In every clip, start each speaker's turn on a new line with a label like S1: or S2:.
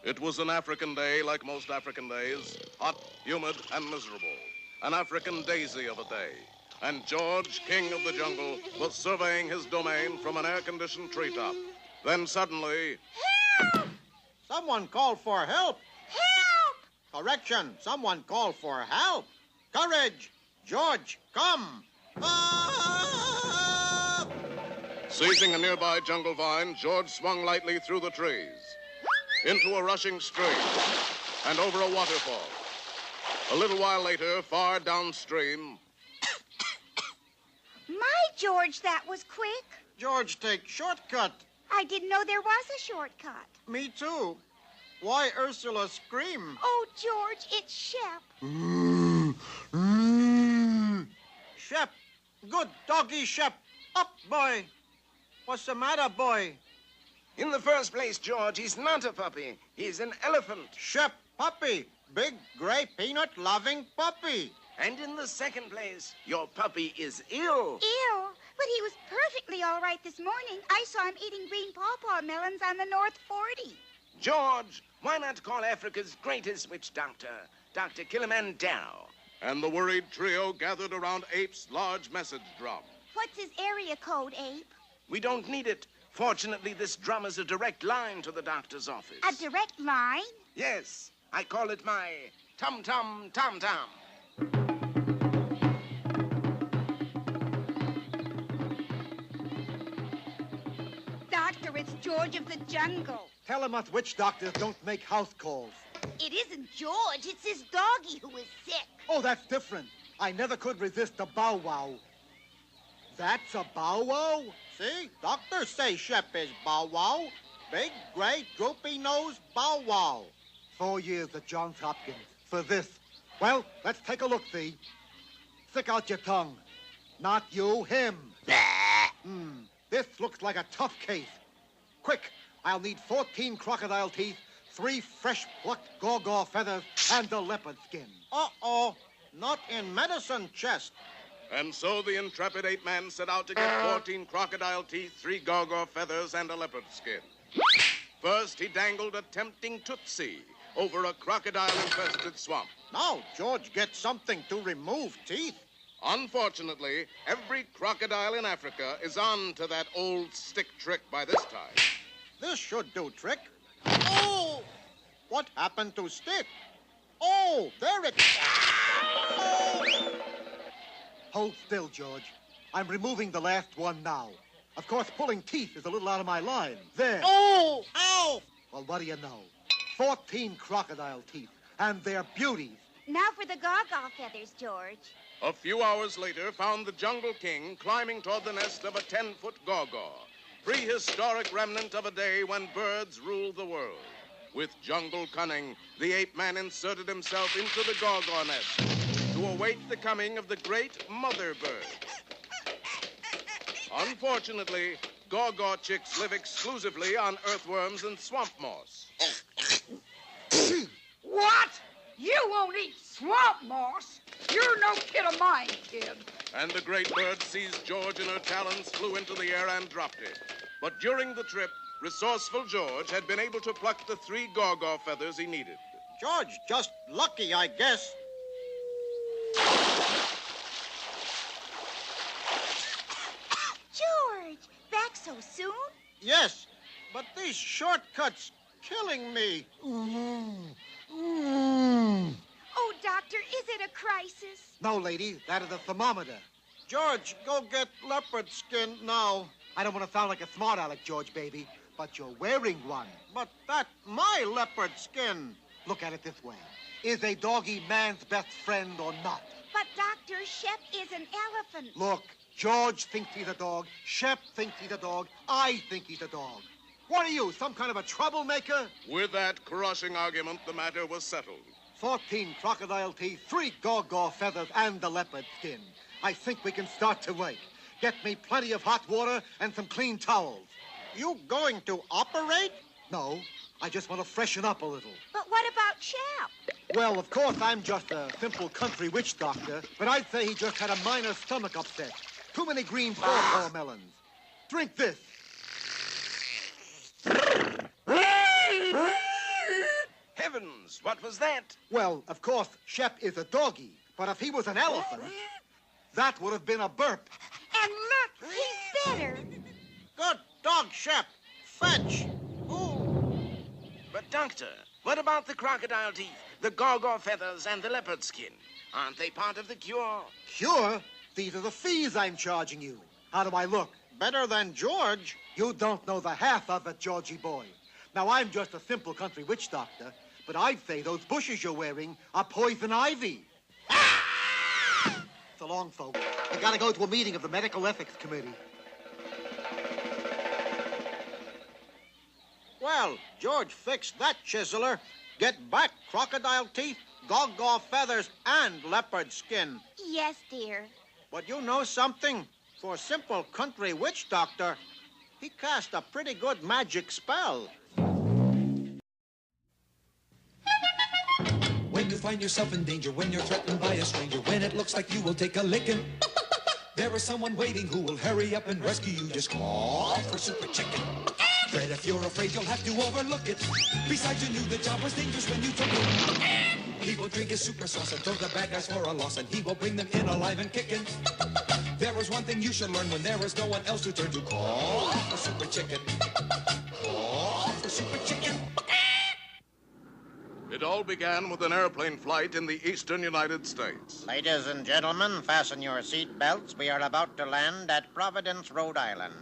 S1: It was an African day like most African days, hot, humid, and miserable. An African daisy of a day. And George, king of the jungle, was surveying his domain from an air-conditioned treetop. Then suddenly...
S2: Help! Someone called for help.
S3: Help!
S2: Correction, someone called for help. Courage! George, come! Ah!
S1: Seizing a nearby jungle vine, George swung lightly through the trees, into a rushing stream, and over a waterfall. A little while later, far downstream...
S3: My George, that was quick.
S2: George, take shortcut.
S3: I didn't know there was a shortcut.
S2: Me too. Why Ursula scream?
S3: Oh, George, it's Shep.
S2: Shep. Good doggy, Shep. Up, boy. What's the matter, boy?
S4: In the first place, George, he's not a puppy. He's an elephant.
S2: Shep, puppy. Big, gray, peanut-loving puppy.
S4: And in the second place, your puppy is ill.
S3: Ill? But he was perfectly all right this morning. I saw him eating green pawpaw melons on the North 40.
S4: George, why not call Africa's greatest witch doctor, Dr. Kilimanjaro?
S1: And the worried trio gathered around Ape's large message drum.
S3: What's his area code, Ape?
S4: We don't need it. Fortunately, this drum is a direct line to the doctor's office.
S3: A direct line?
S4: Yes. I call it my tum-tum, tom-tom.
S3: Doctor, it's George of the jungle.
S5: Tell him us witch doctors don't make house calls.
S3: It isn't George. It's his doggy who is sick.
S5: Oh, that's different. I never could resist a bow wow. That's a bow wow?
S2: See? Doctors say Shep is bow wow. Big, gray, droopy nose bow wow.
S5: 4 years at Johns Hopkins for this. Well, let's take a look, see. Stick out your tongue. Not you, him. This looks like a tough case. Quick, I'll need 14 crocodile teeth, 3 fresh plucked gaw feathers, and a leopard skin.
S2: Uh-oh. Not in medicine chest.
S1: And so the intrepid ape-man set out to get 14 crocodile teeth, 3 gaw feathers, and a leopard skin. First, he dangled a tempting tootsie over a crocodile-infested swamp.
S2: Now George gets something to remove teeth.
S1: Unfortunately, every crocodile in Africa is on to that old stick trick by this time.
S2: This should do trick. Oh! What happened to stick? Oh, there it... Oh!
S5: Hold still, George. I'm removing the last one now. Of course, pulling teeth is a little out of my line. There.
S2: Oh! Ow!
S5: Well, what do you know? 14 crocodile teeth, and they're beauties.
S3: Now for the gaw feathers, George.
S1: A few hours later, found the Jungle King climbing toward the nest of a 10-foot gaw, prehistoric remnant of a day when birds ruled the world. With jungle cunning, the ape-man inserted himself into the gaw nest to await the coming of the great mother bird. Unfortunately, gaw chicks live exclusively on earthworms and swamp moss.
S6: What? You won't eat swamp moss? You're no kid of mine, kid.
S1: And the great bird seized George in her talons, flew into the air, and dropped it. But during the trip, resourceful George had been able to pluck the 3 gaw feathers he needed.
S2: George, just lucky, I guess.
S3: George, back so soon?
S2: Yes, but these shortcuts killing me.
S3: Oh, doctor, is it a crisis?
S5: No, lady, that is a thermometer.
S2: George, go get leopard skin now.
S5: I don't want to sound like a smart aleck, George, baby, but you're wearing one.
S2: But that's my leopard skin.
S5: Look at it this way. Is a doggy man's best friend or not?
S3: But, Doctor, Shep is an elephant.
S5: Look, George thinks he's a dog. Shep thinks he's a dog. I think he's a dog. What are you, some kind of a troublemaker?
S1: With that crushing argument, the matter was settled.
S5: 14 crocodile teeth, 3 gaw feathers, and the leopard skin. I think we can start to work. Get me plenty of hot water and some clean towels.
S2: You going to operate?
S5: No, I just want to freshen up a little.
S3: But what about Shep?
S5: Well, of course, I'm just a simple country witch doctor, but I'd say he just had a minor stomach upset. Too many green pawpaw melons. Drink this.
S4: news. What was that?
S5: Well, of course, Shep is a doggy, but if he was an elephant, that would have been a burp.
S3: And look, he's better.
S2: Good dog, Shep. Fetch. Ooh.
S4: But, Doctor, what about the crocodile teeth, the gaw feathers, and the leopard skin? Aren't they part of the cure?
S5: Cure? These are the fees I'm charging you. How do I look?
S2: Better than George.
S5: You don't know the half of it, Georgie boy. Now, I'm just a simple country witch doctor, but I'd say those bushes you're wearing are poison ivy. So long, folks. I gotta go to a meeting of the Medical Ethics Committee.
S2: Well, George fixed that chiseler. Get back crocodile teeth, gaw feathers, and leopard skin.
S3: Yes, dear.
S2: But you know something? For a simple country witch doctor, he cast a pretty good magic spell.
S7: When you find yourself in danger, when you're threatened by a stranger, when it looks like you will take a licking, there is someone waiting who will hurry up and rescue you. Just call for Super Chicken. Fred, if you're afraid, you'll have to overlook it. Besides, you knew the job was dangerous when you took it. He will drink his super sauce and throw the bad guys for a loss, and he will bring them in alive and kicking. There is one thing you should learn when there is no one else to turn to. Call for Super Chicken. Call for Super Chicken.
S1: It all began with an airplane flight in the eastern United States.
S2: Ladies and gentlemen, fasten your seat belts. We are about to land at Providence, Rhode Island.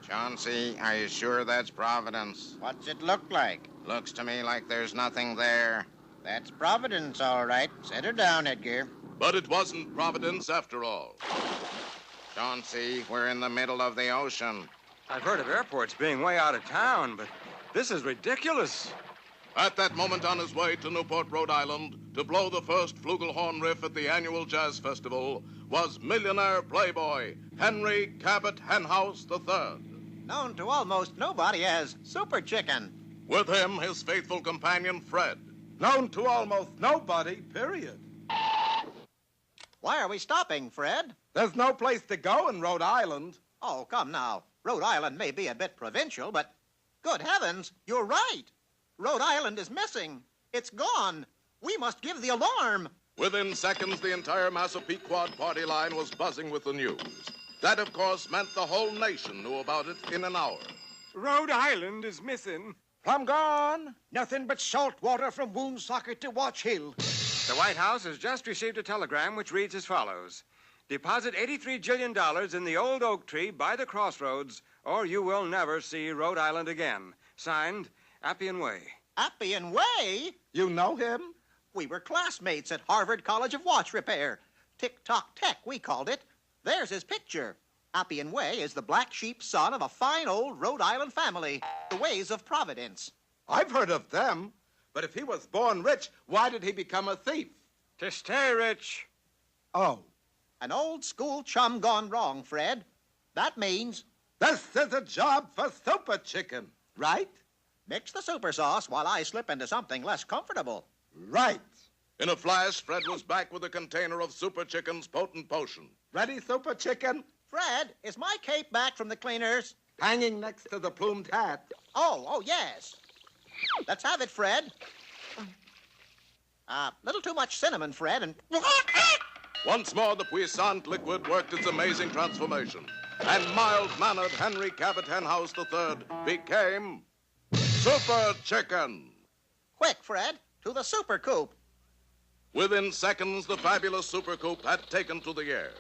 S8: Chauncey, are you sure that's Providence?
S2: What's it look like?
S8: Looks to me like there's nothing there.
S2: That's Providence, all right. Set her down, Edgar.
S1: But it wasn't Providence after all.
S8: Chauncey, we're in the middle of the ocean.
S9: I've heard of airports being way out of town, but this is ridiculous.
S1: At that moment on his way to Newport, Rhode Island, to blow the first flugelhorn riff at the annual jazz festival, was millionaire playboy Henry Cabot Henhouse III.
S2: Known to almost nobody as Super Chicken.
S1: With him, his faithful companion, Fred.
S10: Known to almost nobody, period.
S2: Why are we stopping, Fred?
S10: There's no place to go in Rhode Island.
S2: Oh, come now. Rhode Island may be a bit provincial, but good heavens, you're right. Rhode Island is missing. It's gone. We must give the alarm.
S1: Within seconds, the entire Massapequod party line was buzzing with the news. That, of course, meant the whole nation knew about it in an hour.
S9: Rhode Island is missing.
S2: Plumb gone. Nothing but salt water from Woonsocket to Watch Hill.
S9: The White House has just received a telegram which reads as follows. Deposit $83 billion in the old oak tree by the crossroads, or you will never see Rhode Island again. Signed, Appian Way.
S2: Appian Way?
S10: You know him?
S2: We were classmates at Harvard College of Watch Repair. Tick-tock tech, we called it. There's his picture. Appian Way is the black sheep son of a fine old Rhode Island family, the Ways of Providence.
S10: I've heard of them. But if he was born rich, why did he become a thief?
S9: To stay rich.
S10: Oh.
S2: An old school chum gone wrong, Fred. That means...
S10: This is a job for Super Chicken, right?
S2: Mix the super sauce while I slip into something less comfortable.
S10: Right.
S1: In a flash, Fred was back with a container of Super Chicken's potent potion.
S10: Ready, Super Chicken?
S2: Fred, is my cape back from the cleaners?
S10: Hanging next to the plumed hat.
S2: Oh, yes. Let's have it, Fred. Little too much cinnamon, Fred, and...
S1: Once more, the puissant liquid worked its amazing transformation. And mild-mannered Henry Cabot Henhouse III became... Super Chicken.
S2: Quick, Fred, to the super coop.
S1: Within seconds, the fabulous super coop had taken to the air,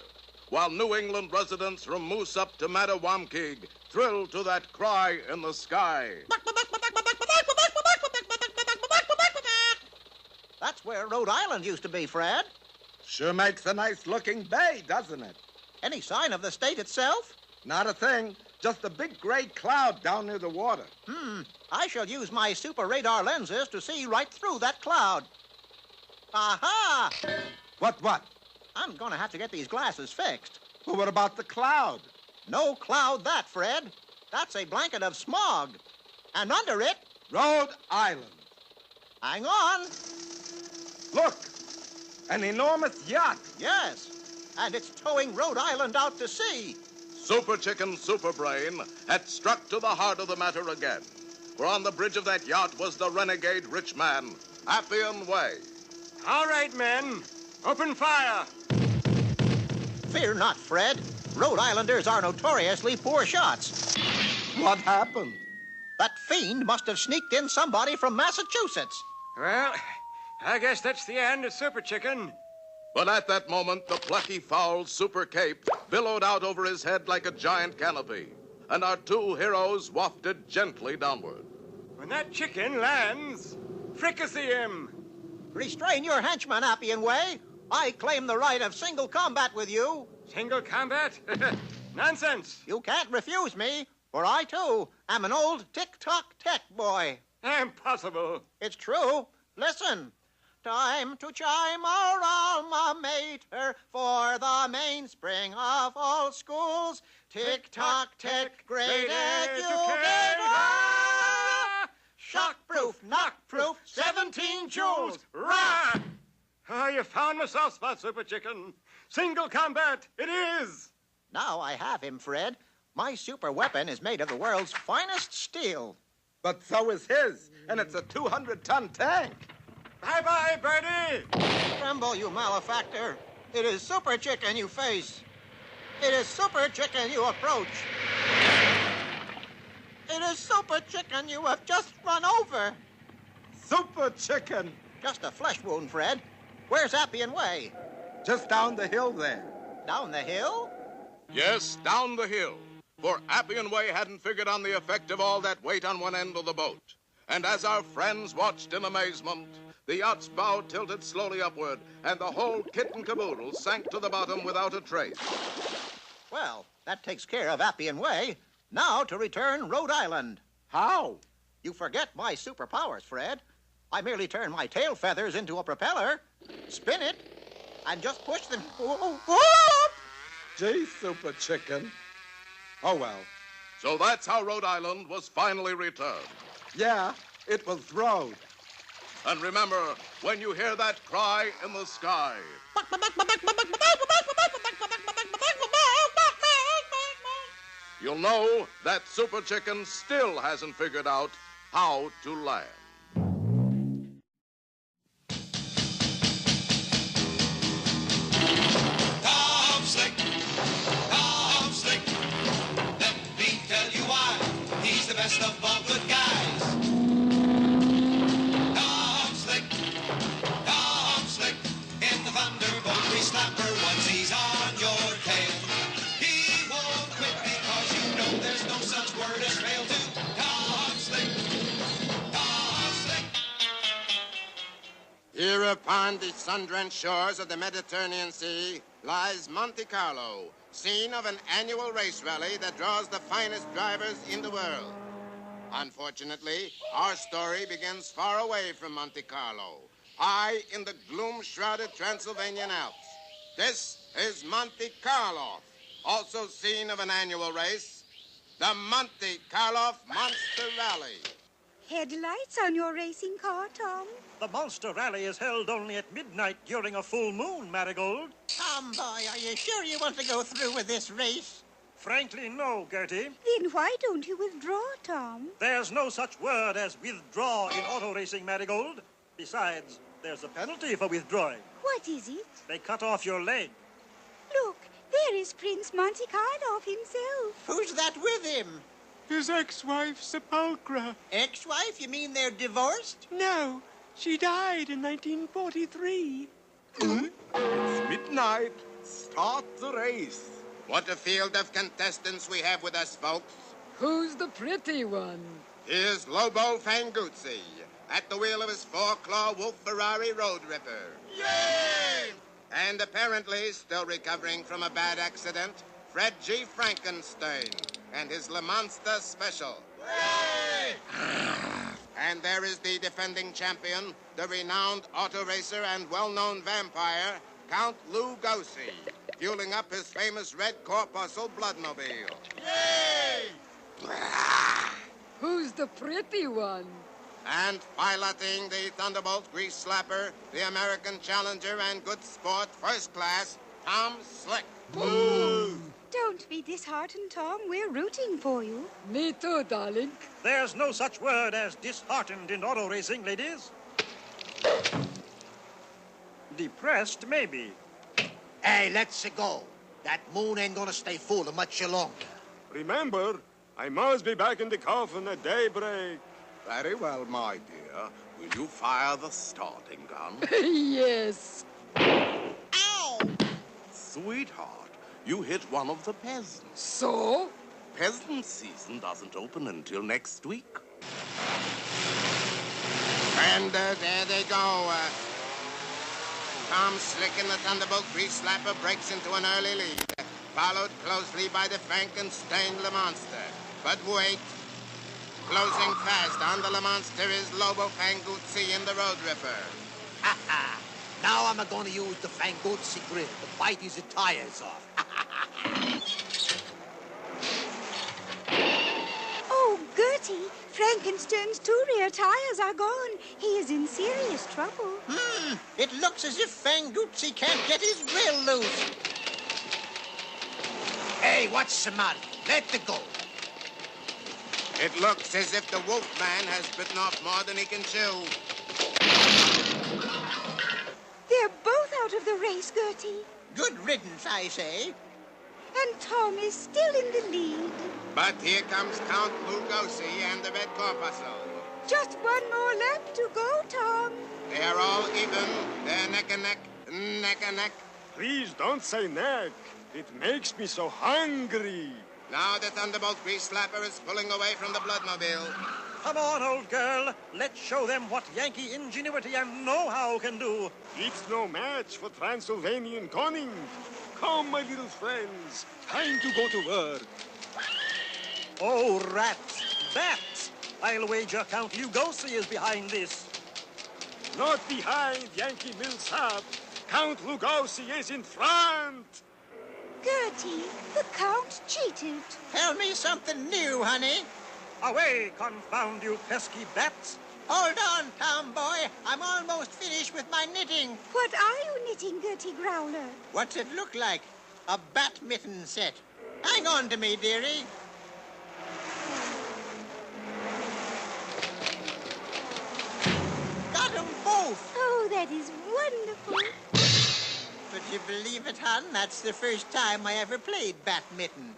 S1: while New England residents from Moose up to Mattawamkeag thrilled to that cry in the sky.
S2: That's where Rhode Island used to be, Fred.
S10: Sure makes a nice-looking bay, doesn't it?
S2: Any sign of the state itself?
S10: Not a thing. Just a big gray cloud down near the water.
S2: I shall use my super radar lenses to see right through that cloud. Aha!
S10: What?
S2: I'm going to have to get these glasses fixed.
S10: Well, what about the cloud?
S2: No cloud that, Fred. That's a blanket of smog. And under it...
S10: Rhode Island.
S2: Hang on.
S10: Look, an enormous yacht.
S2: Yes, and it's towing Rhode Island out to sea.
S1: Super Chicken Super Brain had struck to the heart of the matter again. for on the bridge of that yacht was the renegade rich man, Appian Way.
S9: All right, men. Open fire.
S2: Fear not, Fred. Rhode Islanders are notoriously poor shots.
S10: What happened?
S2: That fiend must have sneaked in somebody from Massachusetts.
S9: Well, I guess that's the end of Super Chicken.
S1: But at that moment, the plucky foul Super Cape billowed out over his head like a giant canopy, and our two heroes wafted gently downward.
S9: When that chicken lands, fricassee him.
S2: Restrain your henchman, Appian Way. I claim the right of single combat with you.
S9: Single combat? Nonsense.
S2: You can't refuse me, for I, too, am an old tick-tock-tech boy.
S9: Impossible.
S2: It's true. Listen. Time to chime our alma mater for the mainspring of all schools. Tick-tock-tech, great educator. Shock-proof, knock-proof, 17 joules.
S9: Rah! Oh, you found my soft spot, Super Chicken. Single combat, it is.
S2: Now I have him, Fred. My super weapon is made of the world's finest steel.
S10: But so is his, and it's a 200-ton tank.
S9: Bye-bye, Birdie.
S2: Tremble, you malefactor. It is Super Chicken you face. It is Super Chicken you approach. It is Super Chicken you have just run over.
S10: Super Chicken.
S2: Just a flesh wound, Fred. Where's Appian Way?
S10: Just down the hill there.
S2: Down the hill?
S1: Yes, down the hill. For Appian Way hadn't figured on the effect of all that weight on one end of the boat. And as our friends watched in amazement, the yacht's bow tilted slowly upward, and the whole kit and caboodle sank to the bottom without a trace.
S2: Well, that takes care of Appian Way. Now to return Rhode Island.
S10: How?
S2: You forget my superpowers, Fred. I merely turn my tail feathers into a propeller, spin it, and just push them.
S10: Gee, Super Chicken. Oh, well.
S1: So that's how Rhode Island was finally returned.
S10: Yeah, it was Rhode.
S1: And remember, when you hear that cry in the sky, you'll know that Super Chicken still hasn't figured out how to land.
S7: Tom Slick, Tom Slick. Let me tell you why he's the best of all good guys. Tom Slick, Tom Slick. In the Thunderbolt Slapper, once he's on your tail, he won't quit because you know there's no such word as fail to Tom Slick, Tom Slick.
S8: Here upon the sun-drenched shores of the Mediterranean Sea lies Monte Carlo, scene of an annual race rally that draws the finest drivers in the world. Unfortunately, our story begins far away from Monte Carlo, high in the gloom-shrouded Transylvanian Alps. This is Monte Carlo, also scene of an annual race, the Monte Carlo Monster Rally.
S3: Headlights on your racing car, Tom?
S11: The Monster Rally is held only at midnight during a full moon, Marigold.
S2: Tom, boy, are you sure you want to go through with this race?
S11: Frankly, no, Gertie.
S3: Then why don't you withdraw, Tom?
S11: There's no such word as withdraw in auto racing, Marigold. Besides, there's a penalty for withdrawing.
S3: What is it?
S11: They cut off your leg.
S3: Look, there is Prince Monte Carlo himself.
S2: Who's that with him?
S12: His ex-wife, Sepulchra.
S2: Ex-wife? You mean they're divorced?
S12: No, she died in 1943.
S10: It's midnight. Start the race.
S8: What a field of contestants we have with us, folks.
S6: Who's the pretty one?
S8: Here's Lobo Fanguzzi, at the wheel of his four-claw Wolf Ferrari Road Ripper. Yay! And apparently still recovering from a bad accident, Fred G. Frankenstein and his Le Monster Special. Yay! And there is the defending champion, the renowned auto racer and well-known vampire, Count Lou Gosi, fueling up his famous red corpuscle bloodmobile. Yay!
S6: Who's the pretty one?
S8: And piloting the Thunderbolt Grease Slapper, the American Challenger and Good Sport First Class, Tom Slick. Ooh.
S3: Don't be disheartened, Tom. We're rooting for you.
S6: Me too, darling.
S11: There's no such word as disheartened in auto racing, ladies. Depressed, maybe.
S13: Hey, let's go. That moon ain't gonna stay full much longer.
S14: Remember, I must be back in the coffin at daybreak.
S1: Very well, my dear. Will you fire the starting gun?
S6: Yes.
S2: Ow!
S1: Sweetheart, you hit one of the peasants.
S6: So?
S1: Peasant season doesn't open until next week.
S8: And there they go. Tom Slick and the Thunderbolt Grease Slapper breaks into an early lead, followed closely by the Frankenstein Le Monster. But wait. Closing fast on the Le Monster is Lobo Fanguzzi and the Road Ripper.
S13: Ha ha! Now I'm gonna use the Fanguzzi grill to bite his tires off.
S3: Oh, Gertie, Frankenstein's two rear tires are gone. He is in serious trouble.
S2: It looks as if Fanguzzi can't get his grill loose.
S13: Hey, what's the matter? Let it go.
S8: It looks as if the Wolfman has bitten off more than he can chew.
S3: They're both out of the race, Gertie.
S2: Good riddance, I say.
S3: And Tom is still in the lead.
S8: But here comes Count Lugosi and the Red Corpuscle.
S3: Just one more lap to go, Tom.
S8: They are all even. They're neck and neck, neck and neck.
S14: Please don't say neck. It makes me so hungry.
S8: Now the Thunderbolt Grease Slapper is pulling away from the Bloodmobile.
S11: Come on, old girl. Let's show them what Yankee ingenuity and know-how can do.
S14: It's no match for Transylvanian cunning. Come, my little friends. Time to go to work.
S11: Oh, rats. Bats. I'll wager Count Lugosi is behind this.
S14: Not behind, Yankee Millsap. Count Lugosi is in front.
S3: Gertie, the Count cheated.
S2: Tell me something new, honey.
S11: Away, confound you pesky bats.
S2: Hold on, Tom boy. I'm almost finished with my knitting.
S3: What are you knitting, Gertie Growler?
S2: What's it look like? A bat mitten set. Hang on to me, dearie. Got 'em both.
S3: Oh, that is wonderful.
S2: But you believe it, hon? That's the first time I ever played bat mitten.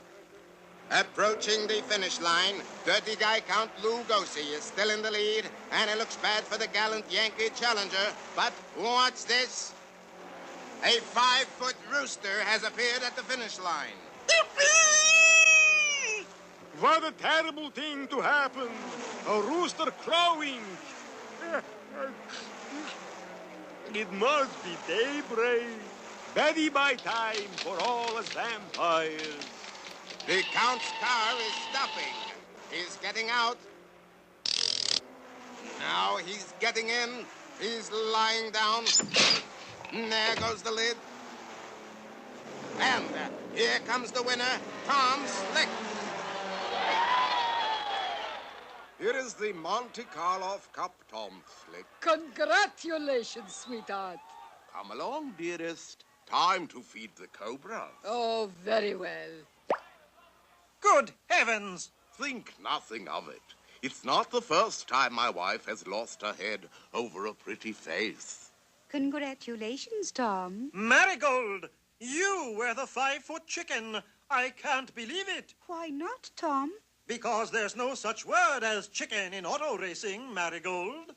S8: Approaching the finish line, dirty guy Count Lugosi is still in the lead, and it looks bad for the gallant Yankee challenger. But what's this? A 5-foot rooster has appeared at the finish line.
S14: What a terrible thing to happen. A rooster crowing. It must be daybreak. Very by time for all us vampires.
S8: The Count's car is stopping. He's getting out. Now he's getting in. He's lying down. There goes the lid. And here comes the winner, Tom Slick.
S10: Here is the Monte Carlo Cup, Tom Slick.
S6: Congratulations, sweetheart.
S1: Come along, dearest. Time to feed the cobra.
S6: Oh, very well.
S11: Good heavens!
S1: Think nothing of it. It's not the first time my wife has lost her head over a pretty face.
S3: Congratulations, Tom.
S11: Marigold! You were the 5-foot chicken. I can't believe it.
S3: Why not, Tom?
S11: Because there's no such word as chicken in auto racing, Marigold.